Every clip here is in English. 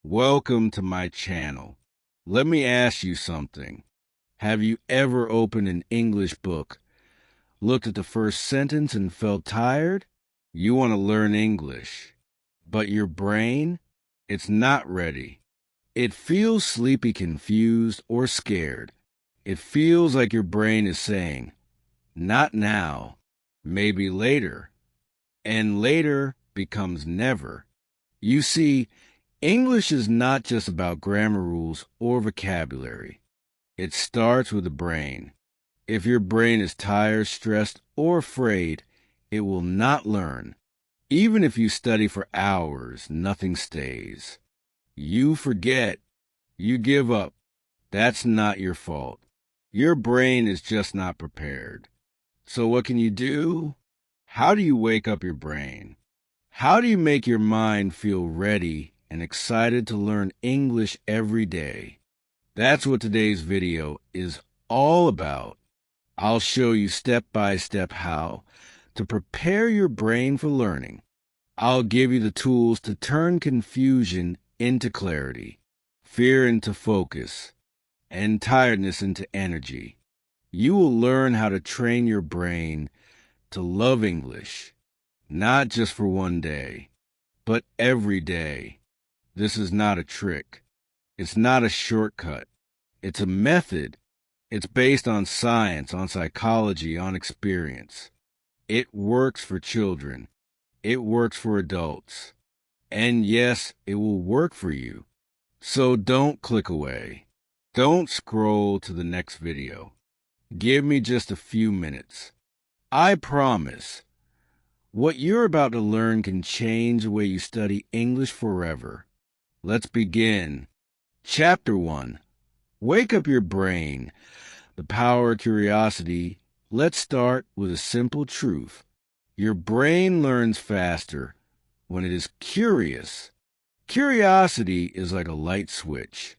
Welcome to my channel. Let me ask you something. Have you ever opened an English book, looked at the first sentence and felt tired? You want to learn English, but your brain, it's not ready. It feels sleepy, confused, or scared. It feels like your brain is saying, not now, maybe later, and later becomes never. You see, English is not just about grammar rules or vocabulary. It starts with the brain. If your brain is tired, stressed, or afraid, it will not learn. Even if you study for hours, nothing stays. You forget. You give up. That's not your fault. Your brain is just not prepared. So what can you do? How do you wake up your brain? How do you make your mind feel ready and excited to learn English every day? That's what today's video is all about. I'll show you step by step how to prepare your brain for learning. I'll give you the tools to turn confusion into clarity, fear into focus, and tiredness into energy. You will learn how to train your brain to love English, not just for one day, but every day. This is not a trick. It's not a shortcut. It's a method. It's based on science, on psychology, on experience. It works for children. It works for adults. And yes, it will work for you. So don't click away. Don't scroll to the next video. Give me just a few minutes. I promise, what you're about to learn can change the way you study English forever. Let's begin. Chapter 1. Wake up your brain. The power of curiosity. Let's start with a simple truth. Your brain learns faster when it is curious. Curiosity is like a light switch.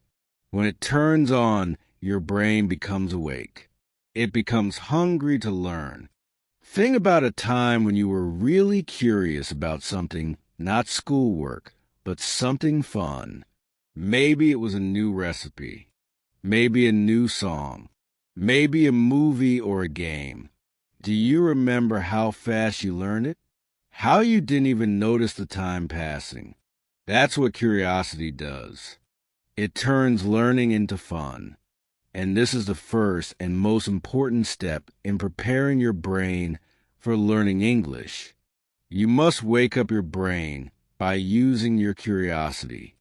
When it turns on, your brain becomes awake. It becomes hungry to learn. Think about a time when you were really curious about something, not schoolwork, but something fun. Maybe it was a new recipe, maybe a new song, maybe a movie or a game. Do you remember how fast you learned it? How you didn't even notice the time passing? That's what curiosity does. It turns learning into fun. And this is the first and most important step in preparing your brain for learning English. You must wake up your brain by using your curiosity.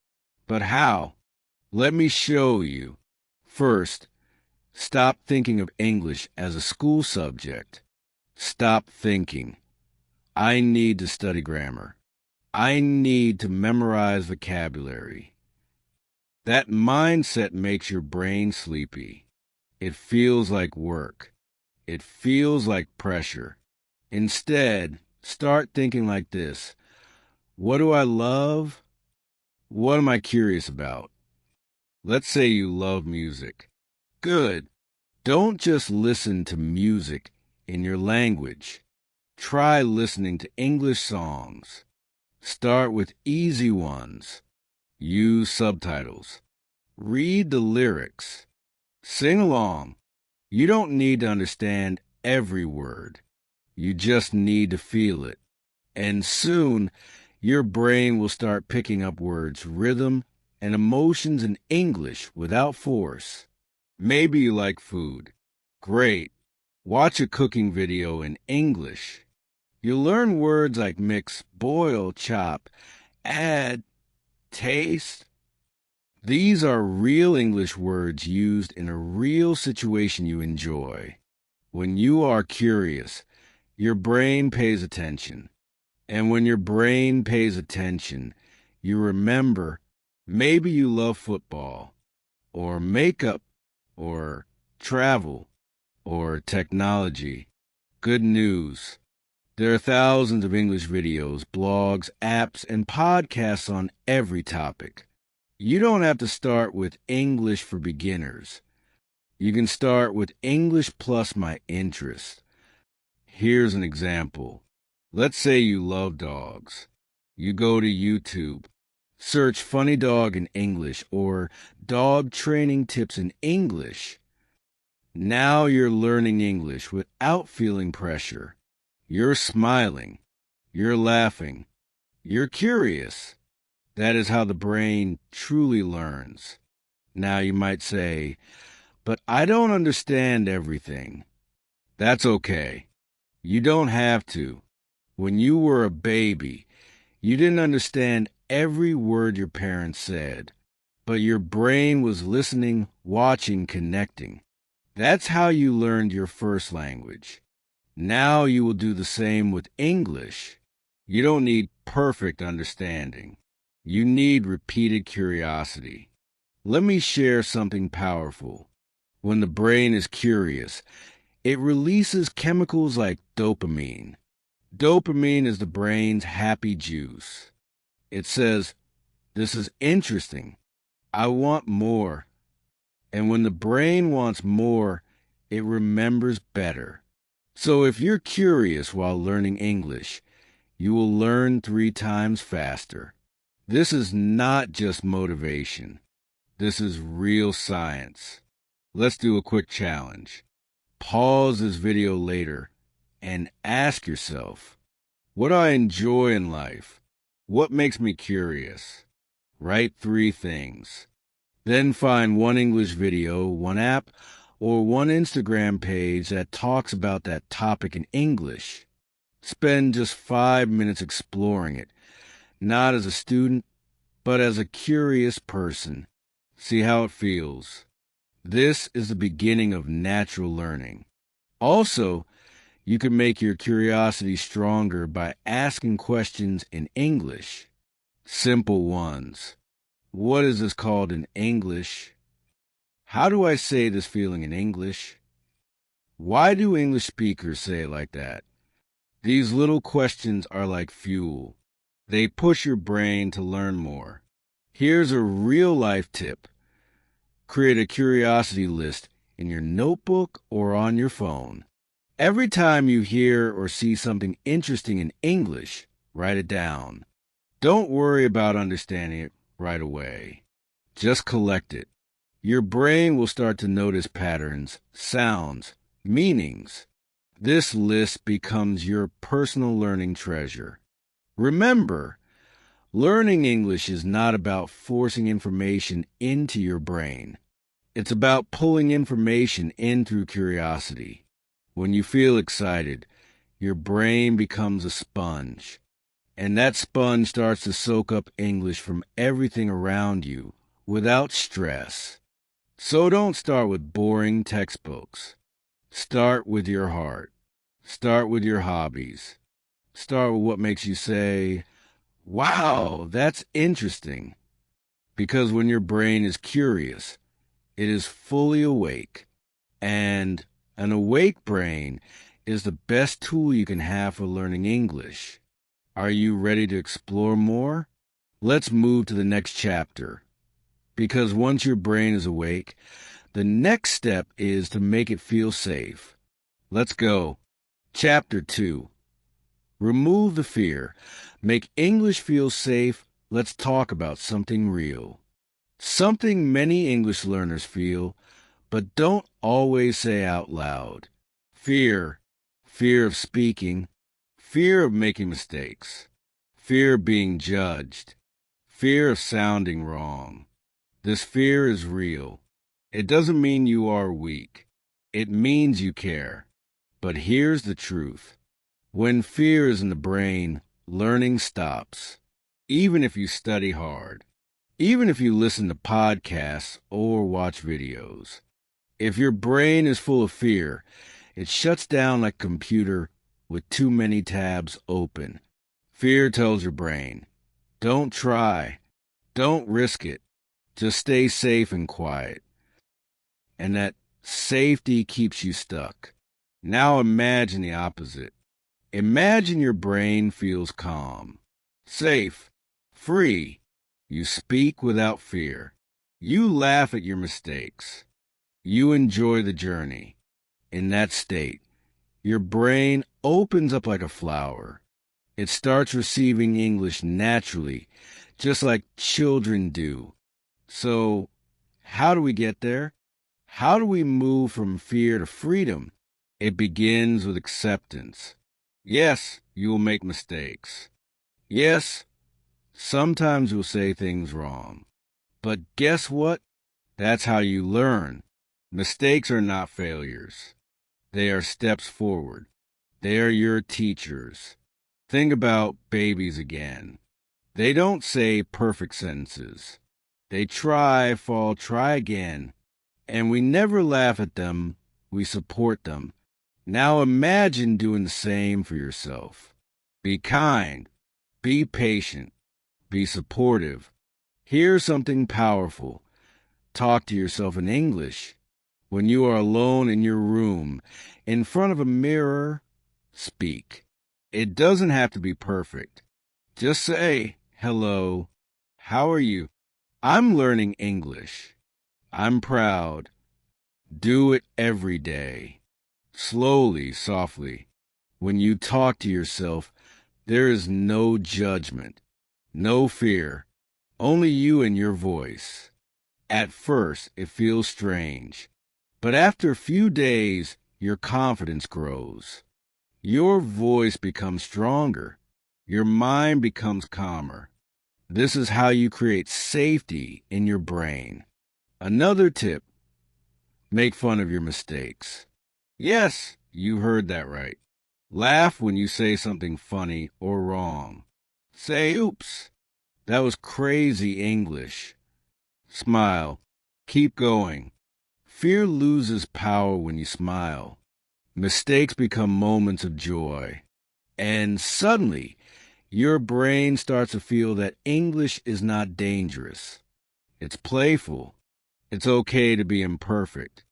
But how? Let me show you. First, stop thinking of English as a school subject. Stop thinking, I need to study grammar. I need to memorize vocabulary. That mindset makes your brain sleepy. It feels like work. It feels like pressure. Instead, start thinking like this. What do I love? What am I curious about? Let's say you love music. Good. Don't just listen to music in your language. Try listening to English songs. Start with easy ones. Use subtitles. Read the lyrics. Sing along. You don't need to understand every word. You just need to feel it. And soon, your brain will start picking up words, rhythm, and emotions in English without force. Maybe you like food. Great. Watch a cooking video in English. You'll learn words like mix, boil, chop, add, taste. These are real English words used in a real situation you enjoy. When you are curious, your brain pays attention. And when your brain pays attention, you remember maybe you love football, or makeup, or travel, or technology. Good news. There are thousands of English videos, blogs, apps, and podcasts on every topic. You don't have to start with English for beginners. You can start with English plus my interest. Here's an example. Let's say you love dogs. You go to YouTube, Search funny dog in English or dog training tips in English. Now you're learning English without feeling pressure. You're smiling. You're laughing. You're curious. That is how the brain truly learns. Now you might say, but I don't understand everything. That's okay. You don't have to. When you were a baby, you didn't understand every word your parents said, but your brain was listening, watching, connecting. That's how you learned your first language. Now you will do the same with English. You don't need perfect understanding. You need repeated curiosity. Let me share something powerful. When the brain is curious, it releases chemicals like dopamine. Dopamine is the brain's happy juice. It says, "This is interesting. I want more." And when the brain wants more, it remembers better. So if you're curious while learning English, you will learn 3 times faster. This is not just motivation. This is real science. Let's do a quick challenge. Pause this video later and ask yourself, what do I enjoy in life? What makes me curious? Write 3 things. Then find one English video, one app, or one Instagram page that talks about that topic in English. Spend just 5 minutes exploring it, not as a student, but as a curious person. See how it feels. This is the beginning of natural learning. Also, you can make your curiosity stronger by asking questions in English. Simple ones. What is this called in English? How do I say this feeling in English? Why do English speakers say it like that? These little questions are like fuel. They push your brain to learn more. Here's a real-life tip. Create a curiosity list in your notebook or on your phone. Every time you hear or see something interesting in English, write it down. Don't worry about understanding it right away. Just collect it. Your brain will start to notice patterns, sounds, meanings. This list becomes your personal learning treasure. Remember, learning English is not about forcing information into your brain. It's about pulling information in through curiosity. When you feel excited, your brain becomes a sponge. And that sponge starts to soak up English from everything around you without stress. So don't start with boring textbooks. Start with your heart. Start with your hobbies. Start with what makes you say, "Wow, that's interesting." Because when your brain is curious, it is fully awake. And an awake brain is the best tool you can have for learning English. Are you ready to explore more? Let's move to the next chapter. Because once your brain is awake, the next step is to make it feel safe. Let's go. Chapter 2. Remove the fear. Make English feel safe. Let's talk about something real. Something many English learners feel, but don't always say out loud. Fear. Fear of speaking. Fear of making mistakes. Fear of being judged. Fear of sounding wrong. This fear is real. It doesn't mean you are weak. It means you care. But here's the truth. When fear is in the brain, learning stops. Even if you study hard. Even if you listen to podcasts or watch videos. If your brain is full of fear, it shuts down like a computer with too many tabs open. Fear tells your brain, don't try. Don't risk it. Just stay safe and quiet. And that safety keeps you stuck. Now imagine the opposite. Imagine your brain feels calm, safe, free. You speak without fear. You laugh at your mistakes. You enjoy the journey. In that state, your brain opens up like a flower. It starts receiving English naturally, just like children do. So, how do we get there? How do we move from fear to freedom? It begins with acceptance. Yes, you will make mistakes. Yes, sometimes you'll say things wrong. But guess what? That's how you learn. Mistakes are not failures. They are steps forward. They are your teachers. Think about babies again. They don't say perfect sentences. They try, fall, try again. And we never laugh at them. We support them. Now imagine doing the same for yourself. Be kind. Be patient. Be supportive. Here's something powerful. Talk to yourself in English. When you are alone in your room, in front of a mirror, speak. It doesn't have to be perfect. Just say, hello, how are you? I'm learning English. I'm proud. Do it every day. Slowly, softly. When you talk to yourself, there is no judgment, no fear, only you and your voice. At first, it feels strange, but after a few days, your confidence grows. Your voice becomes stronger. Your mind becomes calmer. This is how you create safety in your brain. Another tip, make fun of your mistakes. Yes, you heard that right. Laugh when you say something funny or wrong. Say, oops, that was crazy English. Smile. Keep going. Fear loses power when you smile. Mistakes become moments of joy. And suddenly, your brain starts to feel that English is not dangerous. It's playful. It's okay to be imperfect.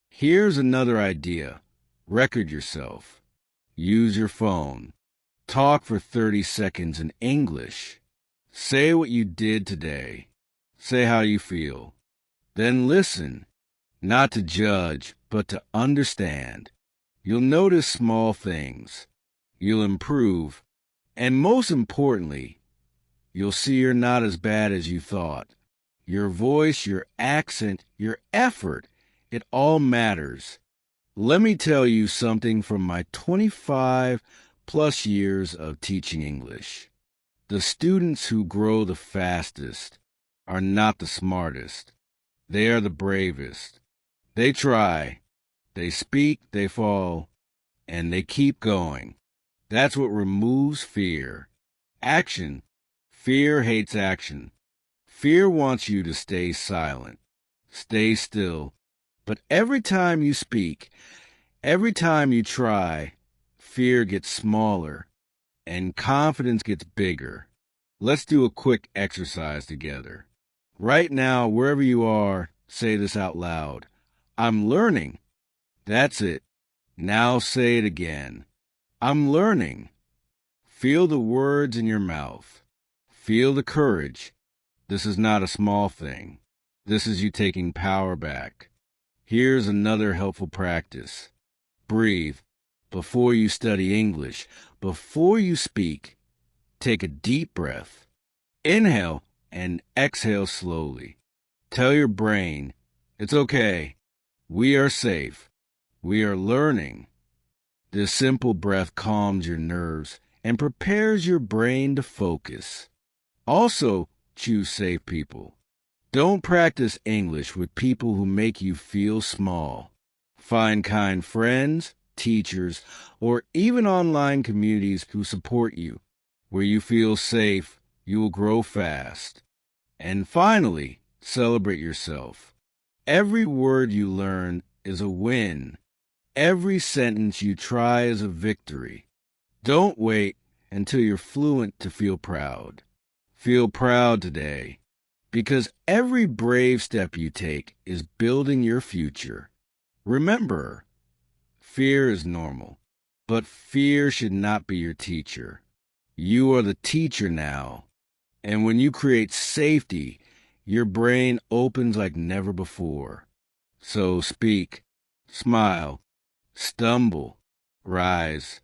Here's another idea. Record yourself. Use your phone. Talk for 30 seconds in English. Say what you did today. Say how you feel. Then listen, not to judge, but to understand. You'll notice small things. You'll improve. And most importantly, you'll see you're not as bad as you thought. Your voice, your accent, your effort, it all matters. Let me tell you something from my 25 plus years of teaching English. The students who grow the fastest are not the smartest. They are the bravest. They try. They speak, they fall, and they keep going. That's what removes fear. Action. Fear hates action. Fear wants you to stay silent. Stay still. But every time you speak, every time you try, fear gets smaller and confidence gets bigger. Let's do a quick exercise together. Right now, wherever you are, say this out loud. I'm learning. That's it. Now say it again. I'm learning. Feel the words in your mouth. Feel the courage. This is not a small thing. This is you taking power back. Here's another helpful practice. Breathe. Before you study English, before you speak, take a deep breath. Inhale and exhale slowly. Tell your brain, it's okay. We are safe. We are learning. This simple breath calms your nerves and prepares your brain to focus. Also, choose safe people. Don't practice English with people who make you feel small. Find kind friends, teachers, or even online communities who support you. Where you feel safe, you will grow fast. And finally, celebrate yourself. Every word you learn is a win. Every sentence you try is a victory. Don't wait until you're fluent to feel proud. Feel proud today, because every brave step you take is building your future. Remember, fear is normal, but fear should not be your teacher. You are the teacher now, and when you create safety, your brain opens like never before. So speak, smile, stumble, rise,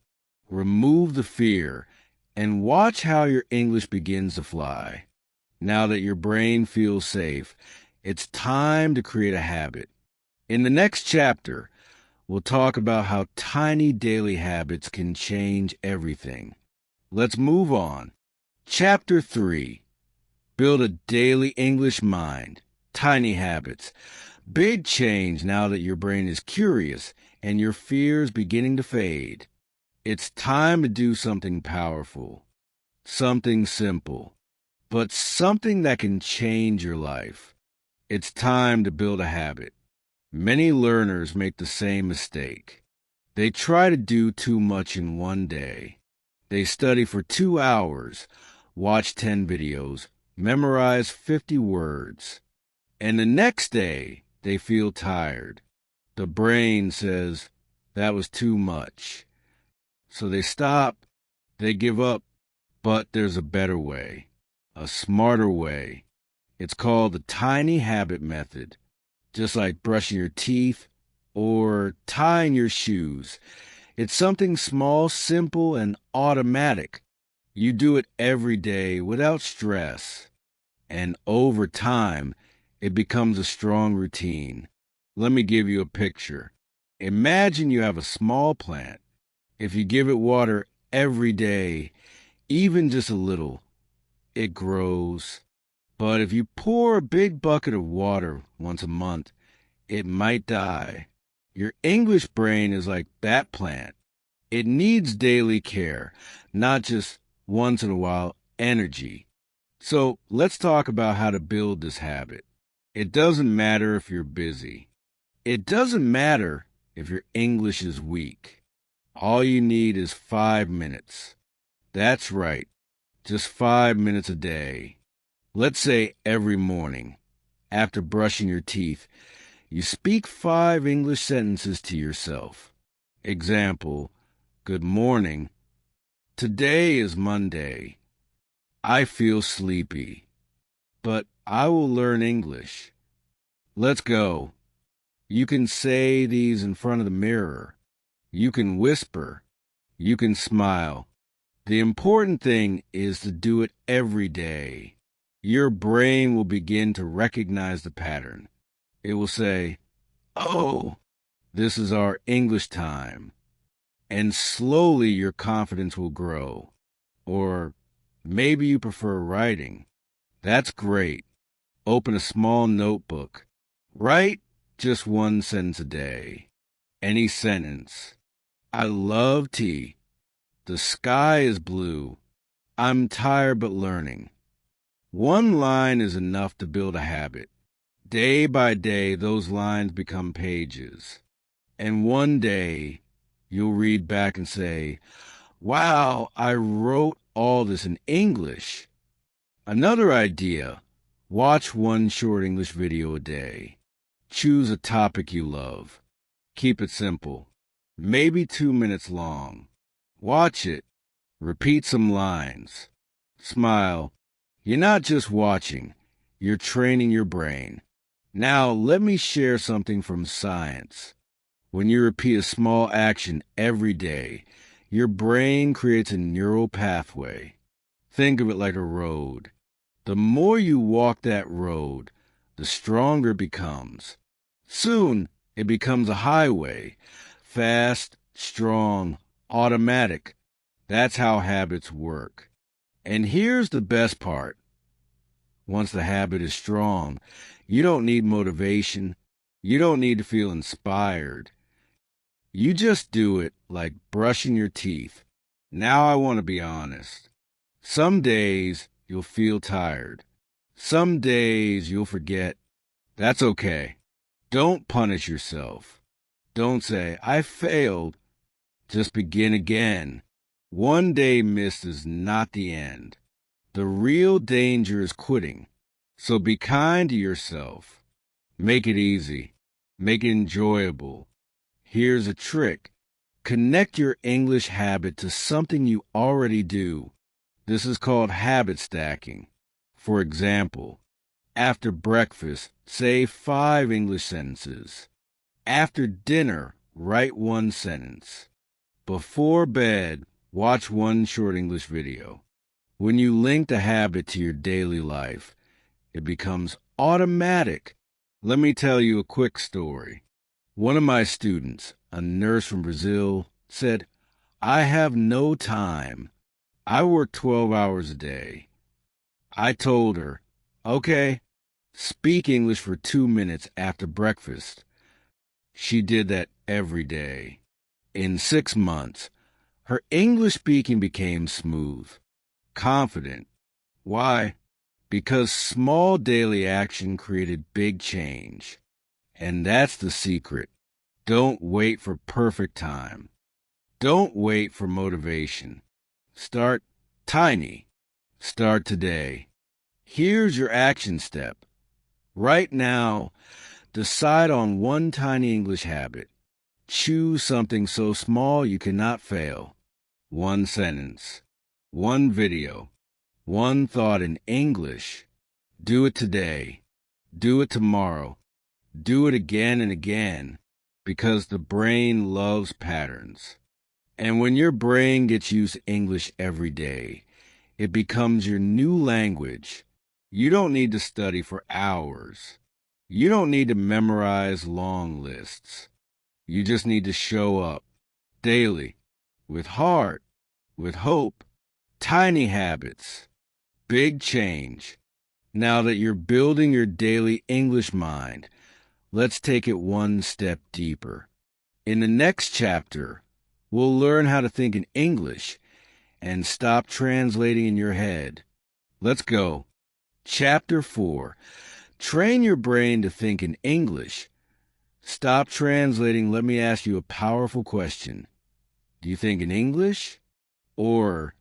remove the fear, and watch how your English begins to fly. Now that your brain feels safe, it's time to create a habit. In the next chapter, we'll talk about how tiny daily habits can change everything. Let's move on. Chapter 3. Build a daily English mind. Tiny habits. Big change now that your brain is curious and your fears beginning to fade. It's time to do something powerful, something simple, but something that can change your life. It's time to build a habit. Many learners make the same mistake. They try to do too much in one day. They study for 2 hours, watch 10 videos, memorize 50 words, and the next day they feel tired. The brain says, that was too much. So they stop, they give up, but there's a better way, a smarter way. It's called the tiny habit method, just like brushing your teeth or tying your shoes. It's something small, simple, and automatic. You do it every day without stress. And over time, it becomes a strong routine. Let me give you a picture. Imagine you have a small plant. If you give it water every day, even just a little, it grows. But if you pour a big bucket of water once a month, it might die. Your English brain is like that plant. It needs daily care, not just once in a while energy. So let's talk about how to build this habit. It doesn't matter if you're busy. It doesn't matter if your English is weak. All you need is 5 minutes. That's right, just 5 minutes a day. Let's say every morning, after brushing your teeth, you speak 5 English sentences to yourself. Example, good morning. Today is Monday. I feel sleepy, but I will learn English. Let's go. You can say these in front of the mirror. You can whisper. You can smile. The important thing is to do it every day. Your brain will begin to recognize the pattern. It will say, oh, this is our English time. And slowly your confidence will grow. Or maybe you prefer writing. That's great. Open a small notebook. Write just 1 sentence a day. Any sentence. I love tea. The sky is blue. I'm tired but learning. 1 line is enough to build a habit. Day by day, those lines become pages. And one day, you'll read back and say, wow, I wrote all this in English. Another idea, watch 1 short English video a day. Choose a topic you love. Keep it simple. Maybe 2 minutes long. Watch it. Repeat some lines. Smile. You're not just watching. You're training your brain. Now, let me share something from science. When you repeat a small action every day, your brain creates a neural pathway. Think of it like a road. The more you walk that road, the stronger it becomes. Soon, it becomes a highway. Fast, strong, automatic. That's how habits work. And here's the best part. Once the habit is strong, you don't need motivation. You don't need to feel inspired. You just do it like brushing your teeth. Now I want to be honest. Some days you'll feel tired. Some days you'll forget. That's okay. Don't punish yourself. Don't say, I failed. Just begin again. 1 day missed is not the end. The real danger is quitting. So be kind to yourself. Make it easy. Make it enjoyable. Here's a trick. Connect your English habit to something you already do. This is called habit stacking. For example, after breakfast, say 5 English sentences. After dinner, write 1 sentence. Before bed, watch 1 short English video. When you link the habit to your daily life, it becomes automatic. Let me tell you a quick story. One of my students, a nurse from Brazil, said, "I have no time. I work 12 hours a day." I told her, "Okay, speak English for 2 minutes after breakfast." She did that every day. In 6 months, her English speaking became smooth, confident. Why? Because small daily action created big change. And that's the secret. Don't wait for perfect time. Don't wait for motivation. Start tiny. Start today. Here's your action step. Right now, decide on one tiny English habit. Choose something so small you cannot fail. One sentence, one video, one thought in English. Do it today. Do it tomorrow. Do it again and again, because the brain loves patterns. And when your brain gets used to English every day, it becomes your new language. You don't need to study for hours. You don't need to memorize long lists. You just need to show up daily, with heart, with hope, tiny habits, big change. Now that you're building your daily English mind, let's take it one step deeper. In the next chapter, we'll learn how to think in English and stop translating in your head. Let's go. Chapter 4. Train your brain to think in English. Stop translating. Let me ask you a powerful question. Do you think in English? Or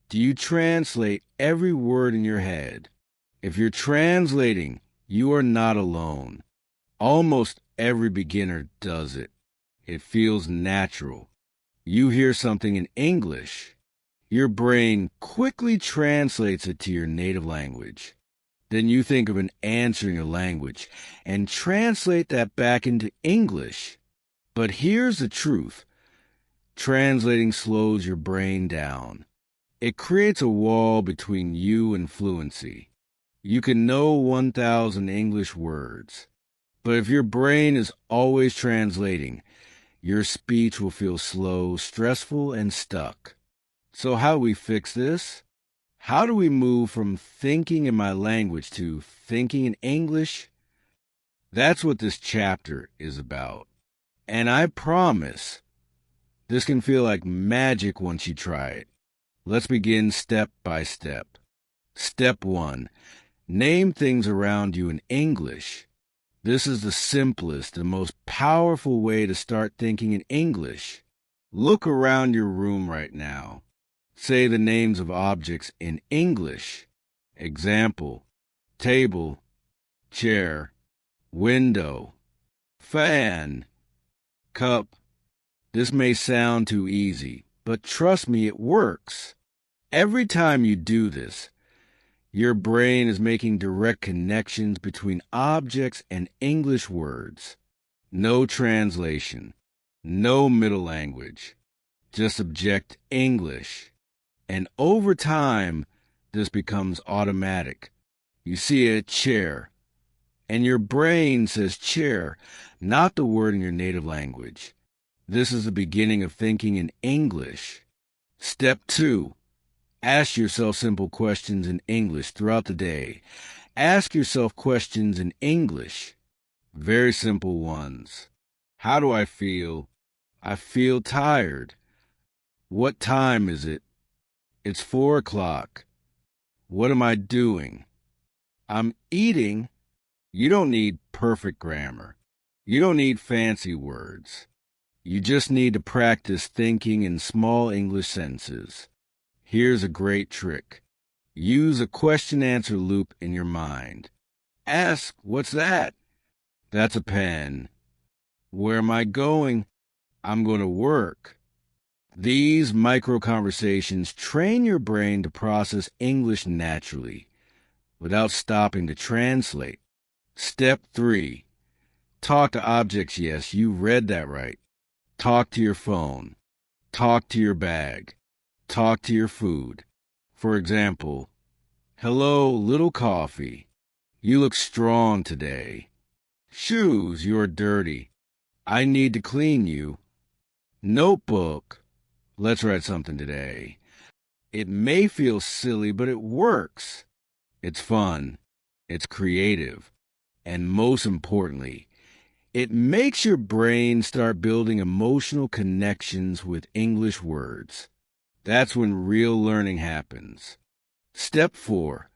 do you translate every word in your head? If you're translating, you are not alone. Almost every beginner does it. It feels natural. You hear something in English, your brain quickly translates it to your native language. Then you think of an answer in your language and translate that back into English. But here's the truth. Translating slows your brain down. It creates a wall between you and fluency. You can know 1,000 English words, but if your brain is always translating, your speech will feel slow, stressful, and stuck. So how do we fix this? How do we move from thinking in my language to thinking in English? That's what this chapter is about. And I promise, this can feel like magic once you try it. Let's begin step by step. Step 1. Name things around you in English. This is the simplest and most powerful way to start thinking in English. Look around your room right now. Say the names of objects in English. Example: table, chair, window, fan, cup. This may sound too easy, but trust me, it works. Every time you do this, your brain is making direct connections between objects and English words. No translation, no middle language, just object English. And over time, this becomes automatic. You see a chair, and your brain says chair, not the word in your native language. This is the beginning of thinking in English. Step 2. Ask yourself simple questions in English throughout the day. Ask yourself questions in English. Very simple ones. How do I feel? I feel tired. What time is it? It's 4 o'clock. What am I doing? I'm eating. You don't need perfect grammar. You don't need fancy words. You just need to practice thinking in small English sentences. Here's a great trick. Use a question-answer loop in your mind. Ask, what's that? That's a pen. Where am I going? I'm going to work. These micro-conversations train your brain to process English naturally, without stopping to translate. Step 3. Talk to objects. Yes, you read that right. Talk to your phone. Talk to your bag. Talk to your food. For example, hello, little coffee. You look strong today. Shoes, you're dirty. I need to clean you. Notebook, let's write something today. It may feel silly, but it works. It's fun. It's creative. And most importantly, it makes your brain start building emotional connections with English words. That's when real learning happens. Step 4.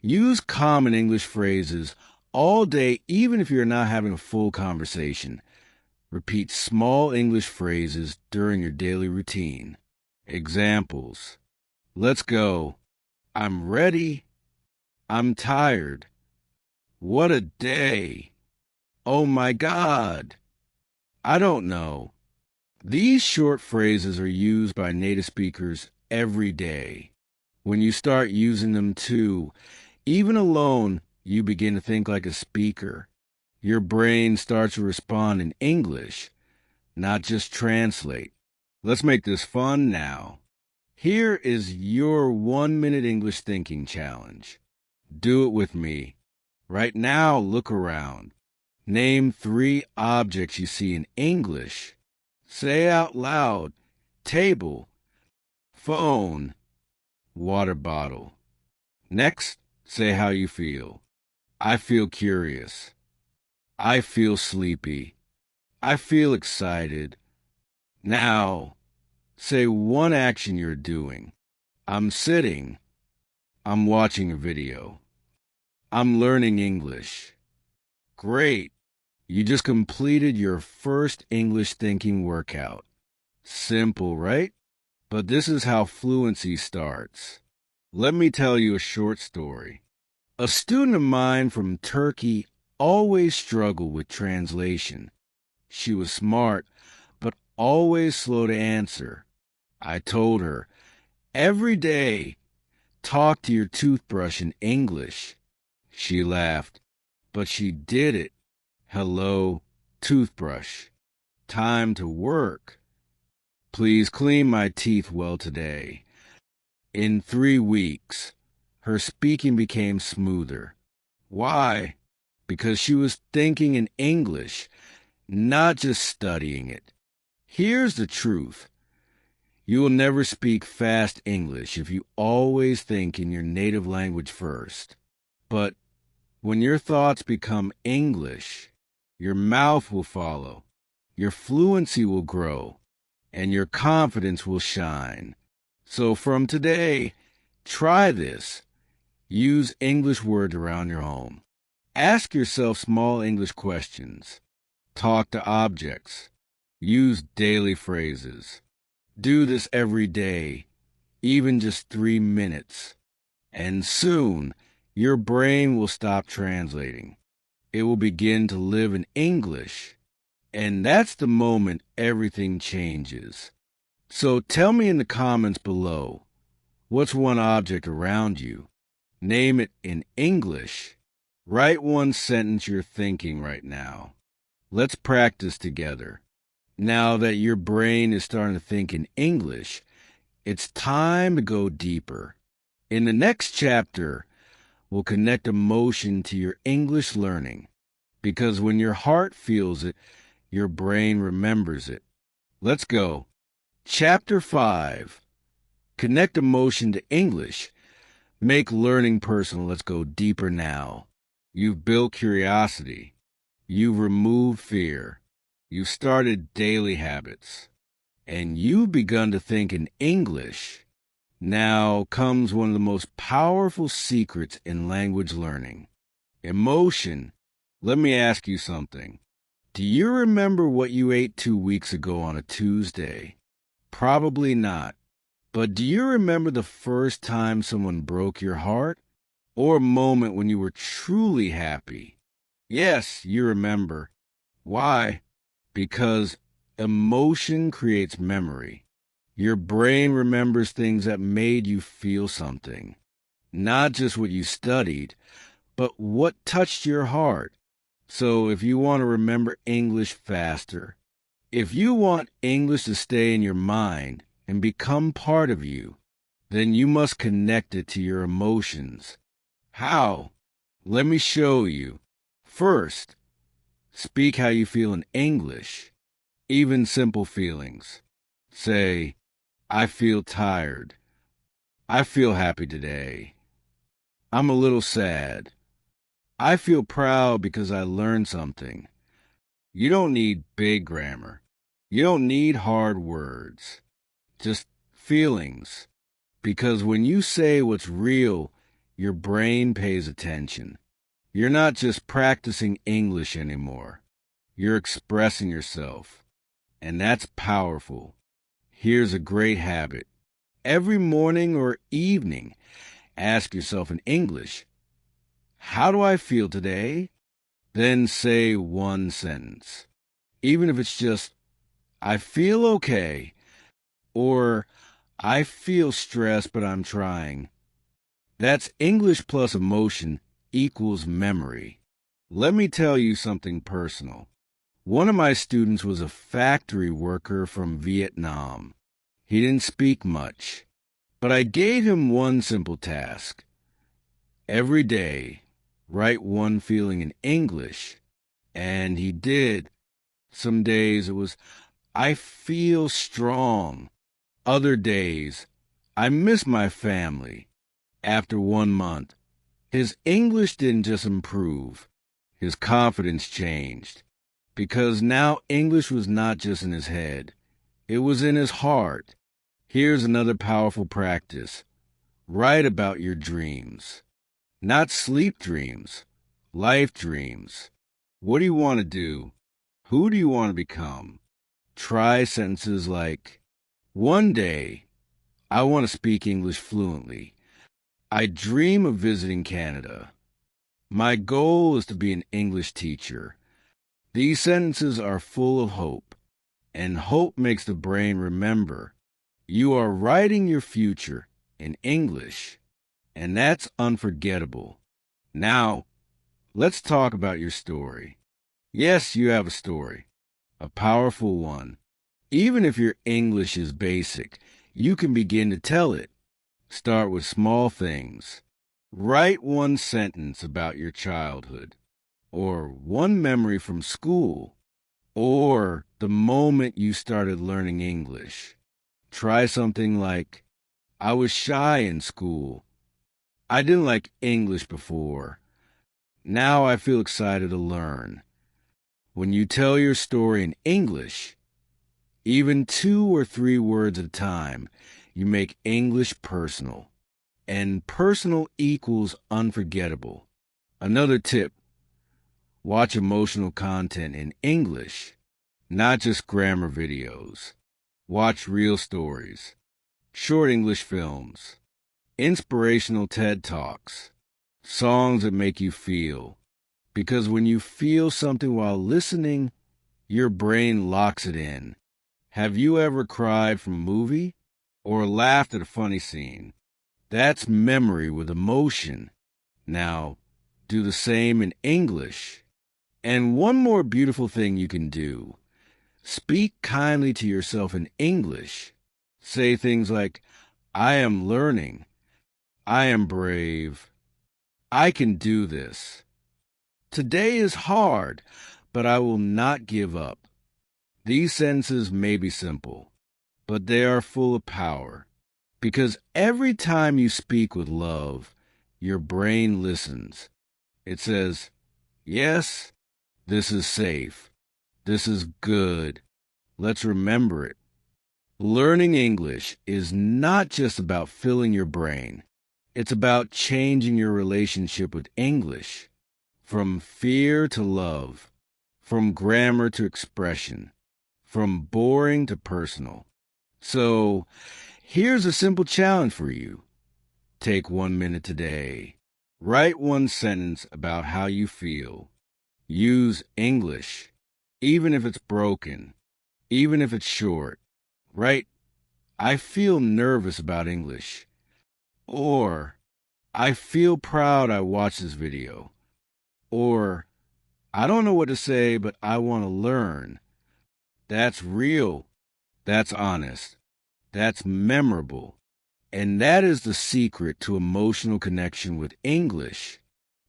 Use common English phrases all day, even if you're not having a full conversation. Repeat small English phrases during your daily routine. Examples. Let's go. I'm ready. I'm tired. What a day. Oh my God. I don't know. These short phrases are used by native speakers every day. When you start using them too, even alone, you begin to think like a speaker. Your brain starts to respond in English, not just translate. Let's make this fun now. Here is your 1-minute English thinking challenge. Do it with me. Right now, look around. Name 3 objects you see in English. Say out loud, table, phone, water bottle. Next, say how you feel. I feel curious. I feel sleepy. I feel excited. Now, say one action you're doing. I'm sitting. I'm watching a video. I'm learning English. Great. You just completed your first English thinking workout. Simple, right? But this is how fluency starts. Let me tell you a short story. A student of mine from Turkey always struggled with translation. She was smart, but always slow to answer. I told her, every day, talk to your toothbrush in English. She laughed, but she did it. Hello, toothbrush. Time to work. Please clean my teeth well today. In 3 weeks, her speaking became smoother. Why? Because she was thinking in English, not just studying it. Here's the truth. You will never speak fast English if you always think in your native language first. But when your thoughts become English, your mouth will follow, your fluency will grow, and your confidence will shine. So from today, try this. Use English words around your home. Ask yourself small English questions. Talk to objects. Use daily phrases. Do this every day, even just 3 minutes. And soon, your brain will stop translating. It will begin to live in English. And that's the moment everything changes. So tell me in the comments below, what's one object around you? Name it in English. Write one sentence you're thinking right now. Let's practice together. Now that your brain is starting to think in English, it's time to go deeper. In the next chapter, we'll connect emotion to your English learning. Because when your heart feels it, your brain remembers it. Let's go. Chapter 5. Connect emotion to English. Make learning personal. Let's go deeper now. You've built curiosity. You've removed fear. You've started daily habits. And you've begun to think in English. Now comes one of the most powerful secrets in language learning. Emotion. Let me ask you something. Do you remember what you ate 2 weeks ago on a Tuesday? Probably not. But do you remember the first time someone broke your heart? Or a moment when you were truly happy? Yes, you remember. Why? Because emotion creates memory. Your brain remembers things that made you feel something. Not just what you studied, but what touched your heart. So if you want to remember English faster, if you want English to stay in your mind and become part of you, then you must connect it to your emotions. How? Let me show you. First, speak how you feel in English, even simple feelings. Say, I feel tired. I feel happy today. I'm a little sad. I feel proud because I learned something. You don't need big grammar. You don't need hard words. Just feelings. Because when you say what's real, your brain pays attention. You're not just practicing English anymore. You're expressing yourself. And that's powerful. Here's a great habit. Every morning or evening, ask yourself in English, how do I feel today? Then say one sentence. Even if it's just, I feel okay, or I feel stressed, but I'm trying. That's English plus emotion equals memory. Let me tell you something personal. One of my students was a factory worker from Vietnam. He didn't speak much, but I gave him one simple task. Every day, write one feeling in English, and he did. Some days it was, I feel strong. Other days, I miss my family. After 1 month, his English didn't just improve. His confidence changed. Because now English was not just in his head. It was in his heart. Here's another powerful practice. Write about your dreams. Not sleep dreams. Life dreams. What do you want to do? Who do you want to become? Try sentences like, one day, I want to speak English fluently. I dream of visiting Canada. My goal is to be an English teacher. These sentences are full of hope, and hope makes the brain remember. You are writing your future in English, and that's unforgettable. Now, let's talk about your story. Yes, you have a story, a powerful one. Even if your English is basic, you can begin to tell it. Start with small things. Write one sentence about your childhood, or one memory from school, or the moment you started learning English. Try something like, I was shy in school. I didn't like English before. Now I feel excited to learn. When you tell your story in English, even 2 or 3 words at a time, you make English personal. And personal equals unforgettable. Another tip, watch emotional content in English, not just grammar videos. Watch real stories, short English films, inspirational TED Talks, songs that make you feel. Because when you feel something while listening, your brain locks it in. Have you ever cried from a movie or laughed at a funny scene? That's memory with emotion. Now, do the same in English. And one more beautiful thing you can do. Speak kindly to yourself in English. Say things like, I am learning. I am brave. I can do this. Today is hard, but I will not give up. These sentences may be simple, but they are full of power. Because every time you speak with love, your brain listens. It says, yes, this is safe. This is good. Let's remember it. Learning English is not just about filling your brain. It's about changing your relationship with English. From fear to love. From grammar to expression. From boring to personal. So, here's a simple challenge for you. Take 1 minute today. Write one sentence about how you feel. Use English, even if it's broken, even if it's short. Write, I feel nervous about English. Or, I feel proud I watched this video. Or, I don't know what to say, but I want to learn. That's real. That's honest. That's memorable. And that is the secret to emotional connection with English.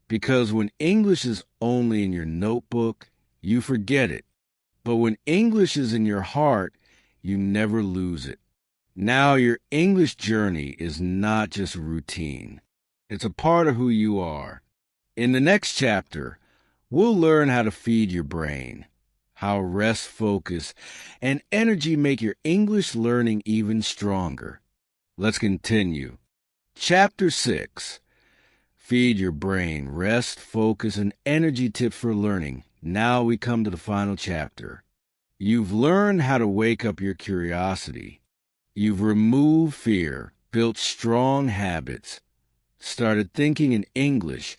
Because when English is only in your notebook, you forget it. But when English is in your heart, you never lose it. Now your English journey is not just a routine. It's a part of who you are. In the next chapter, we'll learn how to feed your brain, how rest, focus, and energy make your English learning even stronger. Let's continue. Chapter 6. Feed your brain, rest, focus, and energy tips for learning. Now we come to the final chapter. You've learned how to wake up your curiosity. You've removed fear, built strong habits, started thinking in English,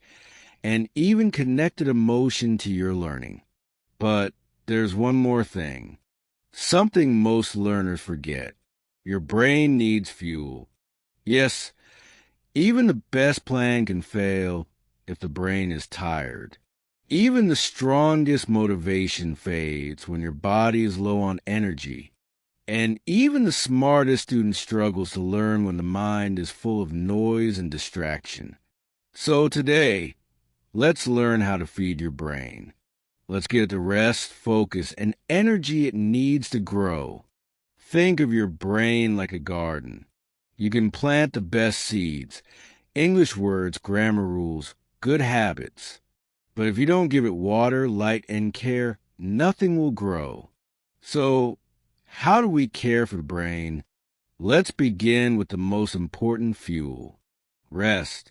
and even connected emotion to your learning. But there's one more thing. Something most learners forget. Your brain needs fuel. Yes, even the best plan can fail if the brain is tired. Even the strongest motivation fades when your body is low on energy. And even the smartest student struggles to learn when the mind is full of noise and distraction. So today, let's learn how to feed your brain. Let's get it the rest, focus, and energy it needs to grow. Think of your brain like a garden. You can plant the best seeds, English words, grammar rules, good habits. But if you don't give it water, light, and care, nothing will grow. So, how do we care for the brain? Let's begin with the most important fuel, rest.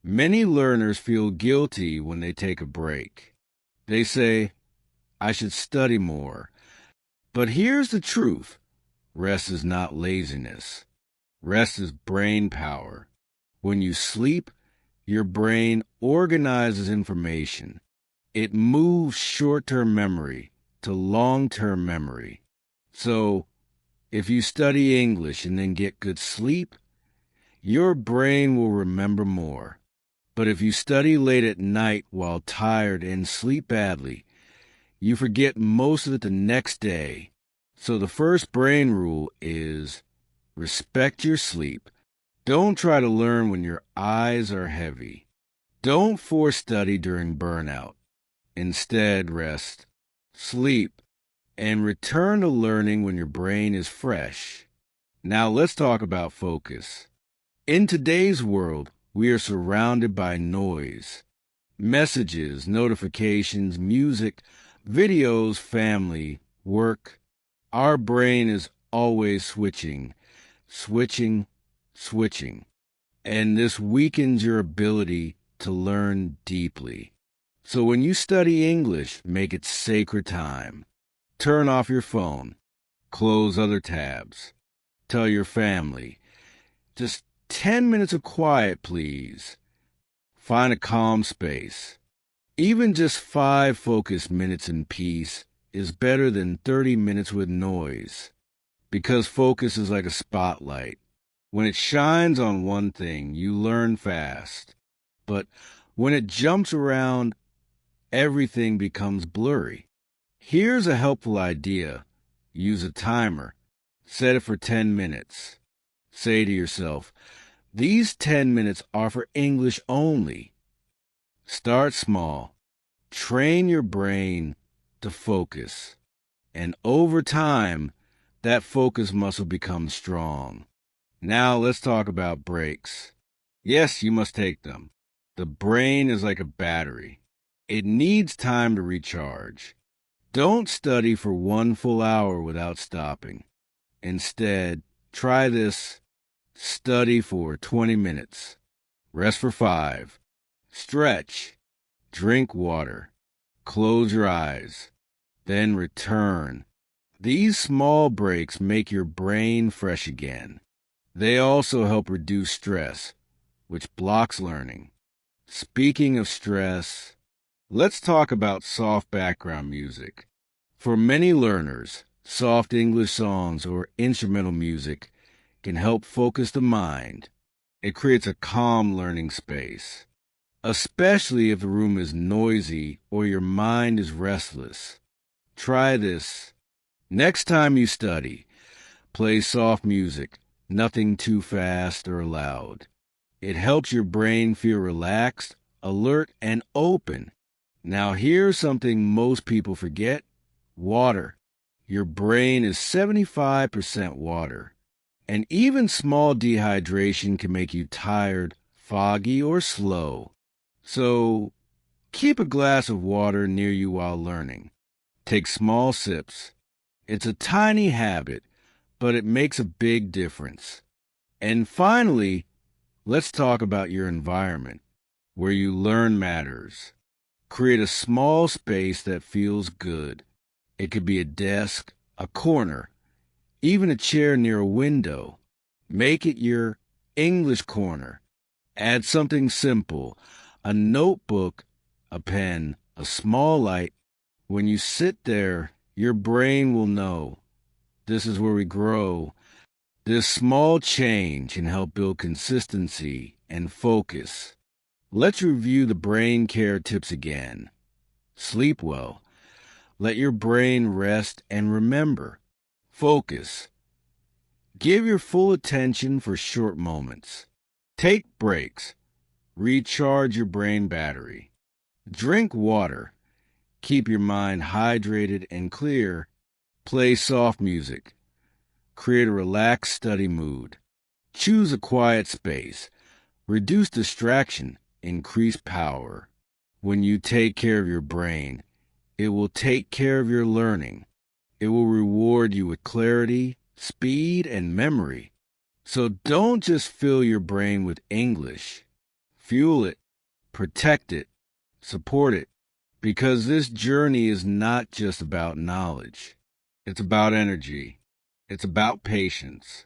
Many learners feel guilty when they take a break. They say, I should study more. But here's the truth. Rest is not laziness. Rest is brain power. When you sleep, your brain organizes information. It moves short-term memory to long-term memory. So, if you study English and then get good sleep, your brain will remember more. But if you study late at night while tired and sleep badly, you forget most of it the next day. So the first brain rule is respect your sleep. Don't try to learn when your eyes are heavy. Don't force study during burnout. Instead, rest, sleep, and return to learning when your brain is fresh. Now let's talk about focus. In today's world, we are surrounded by noise. Messages, notifications, music, videos, family, work. Our brain is always switching. And this weakens your ability to learn deeply. So when you study English, make it sacred time. Turn off your phone. Close other tabs. Tell your family, just 10 minutes of quiet, please. Find a calm space. Even just 5 focused minutes in peace is better than 30 minutes with noise. Because focus is like a spotlight. When it shines on one thing, you learn fast. But when it jumps around, everything becomes blurry. Here's a helpful idea. Use a timer. Set it for 10 minutes. Say to yourself, these 10 minutes are for English only. Start small. Train your brain to focus. And over time, that focus muscle becomes strong. Now let's talk about breaks. Yes, you must take them. The brain is like a battery. It needs time to recharge. Don't study for 1 full hour without stopping. Instead, try this. Study for 20 minutes. Rest for 5. Stretch. Drink water. Close your eyes. Then return. These small breaks make your brain fresh again. They also help reduce stress, which blocks learning. Speaking of stress, let's talk about soft background music. For many learners, soft English songs or instrumental music can help focus the mind. It creates a calm learning space, especially if the room is noisy or your mind is restless. Try this. Next time you study, play soft music, nothing too fast or loud. It helps your brain feel relaxed, alert, and open. Now, here's something most people forget: water. Your brain is 75% water, and even small dehydration can make you tired, foggy, or slow. So, keep a glass of water near you while learning. Take small sips. It's a tiny habit, but it makes a big difference. And finally, let's talk about your environment. Where you learn matters. Create a small space that feels good. It could be a desk, a corner, even a chair near a window. Make it your English corner. Add something simple: a notebook, a pen, a small light. When you sit there, your brain will know this is where we grow. This small change can help build consistency and focus. Let's review the brain care tips again. Sleep well. Let your brain rest and remember. Focus. Give your full attention for short moments. Take breaks. Recharge your brain battery. Drink water. Keep your mind hydrated and clear. Play soft music. Create a relaxed study mood. Choose a quiet space. Reduce distraction. Increase power. When you take care of your brain, it will take care of your learning. It will reward you with clarity, speed, and memory. So don't just fill your brain with English. Fuel it, protect it, support it, because this journey is not just about knowledge. It's about energy. It's about patience.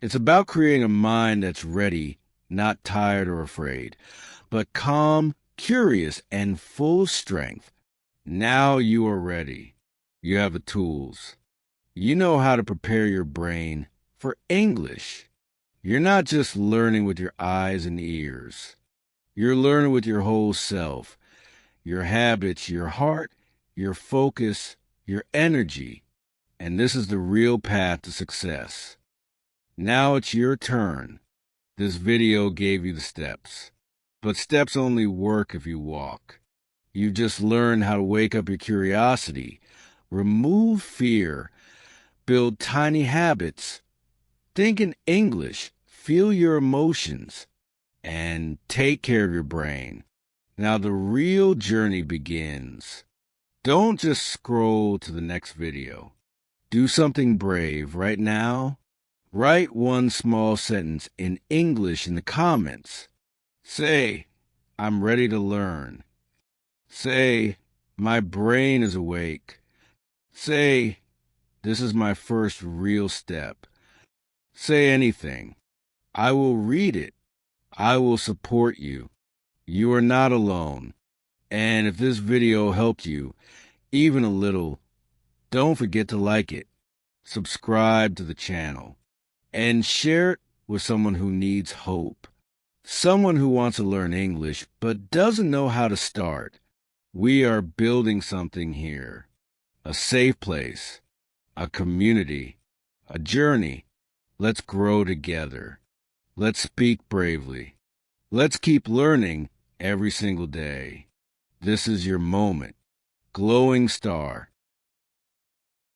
It's about creating a mind that's ready, not tired or afraid, but calm, curious, and full of strength. Now you are ready. You have the tools. You know how to prepare your brain for English. You're not just learning with your eyes and ears. You're learning with your whole self, your habits, your heart, your focus, your energy. And this is the real path to success. Now it's your turn. This video gave you the steps. But steps only work if you walk. You just learned how to wake up your curiosity, remove fear, build tiny habits, think in English, feel your emotions, and take care of your brain. Now the real journey begins. Don't just scroll to the next video. Do something brave right now. Write one small sentence in English in the comments. Say, I'm ready to learn. Say, my brain is awake. Say, this is my first real step. Say anything. I will read it. I will support you. You are not alone. And if this video helped you, even a little, don't forget to like it, subscribe to the channel, and share it with someone who needs hope. Someone who wants to learn English but doesn't know how to start. We are building something here. A safe place, a community, a journey. Let's grow together. Let's speak bravely. Let's keep learning every single day. This is your moment. Glowing star.